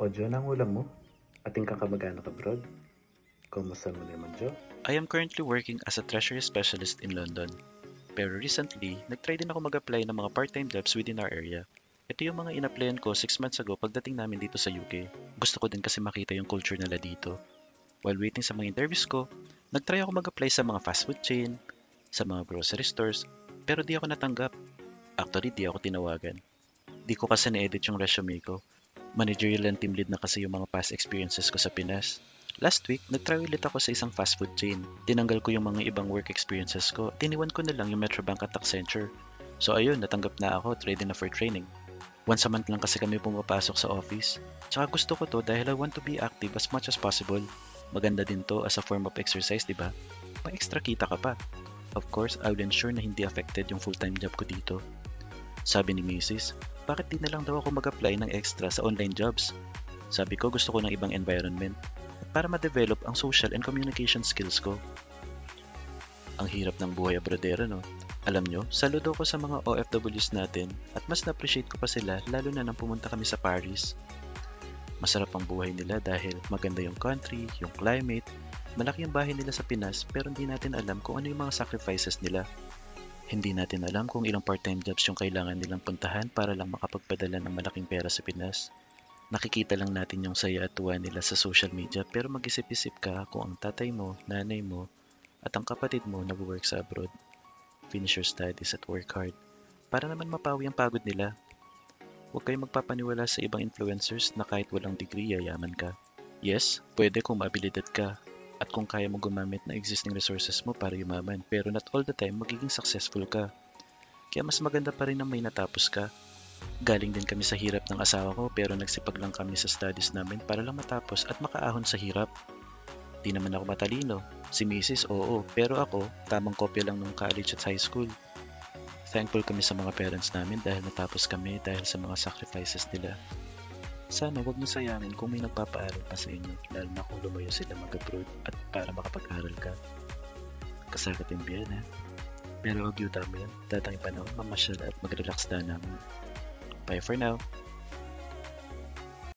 O Jo, ang ulam mo? Ating kang kamag-anak abroad? Kumusta mo naman, Jo? I am currently working as a treasury specialist in London. Pero recently, nag-try din ako mag-apply ng mga part-time jobs within our area. Ito yung mga in-applyan ko 6 months ago pagdating namin dito sa UK. Gusto ko din kasi makita yung culture nila dito. While waiting sa mga interviews ko, nag-try ako mag-apply sa mga fast food chain, sa mga grocery stores, pero di ako natanggap. Actually, di ako tinawagan. Di ko kasi na-edit yung resume ko. Managerial and team lead na kasi yung mga past experiences ko sa Pinas. Last week, nag-try ulit ako sa isang fast food chain. Tinanggal ko yung mga ibang work experiences ko. Tiniwan ko na lang yung Metrobank at Accenture. So ayun, natanggap na ako at ready na for training. Once a month lang kasi kami pumapasok sa office. Tsaka gusto ko to dahil I want to be active as much as possible. Maganda din to as a form of exercise, di ba? May extra kita ka pa. Of course, I will ensure na hindi affected yung full-time job ko dito. Sabi ni Mrs., bakit di na lang daw ako mag-apply ng extra sa online jobs? Sabi ko gusto ko ng ibang environment at para ma-develop ang social and communication skills ko. Ang hirap ng buhay abroadero, no? Alam nyo, saludo ko sa mga OFWs natin at mas na-appreciate ko pa sila lalo na nang pumunta kami sa Paris. Masarap ang buhay nila dahil maganda yung country, yung climate, malaki ang bahay nila sa Pinas pero hindi natin alam kung ano yung mga sacrifices nila. Hindi natin alam kung ilang part-time jobs yung kailangan nilang puntahan para lang makapagpadala ng malaking pera sa Pinas. Nakikita lang natin yung saya at tuwa nila sa social media pero mag-isip-isip ka kung ang tatay mo, nanay mo, at ang kapatid mo nag-work sa abroad. Finish your studies at work hard para naman mapawi ang pagod nila. Huwag kayong magpapaniwala sa ibang influencers na kahit walang degree yayaman ka. Yes, pwede kung maabilidad ka at kung kaya mo gumamit ng existing resources mo para yumaman, pero not all the time magiging successful ka. Kaya mas maganda pa rin na may natapos ka. Galing din kami sa hirap ng asawa ko pero nagsipag lang kami sa studies namin para lang matapos at makaahon sa hirap. Di naman ako matalino. Si Mrs. oo, pero ako tamang kopya lang nung college at high school. Thankful kami sa mga parents namin dahil natapos kami dahil sa mga sacrifices nila. Sana wag mo sayangin kung may nagpapaaral pa sa inyo, lalo na kung lumayo sila mag-abroad at para makapag-aral ka. Kasakit yung biyan, ha? Pero wag yung dami yan. Datang panahon, mamasyal at mag-relax na naman. Bye for now.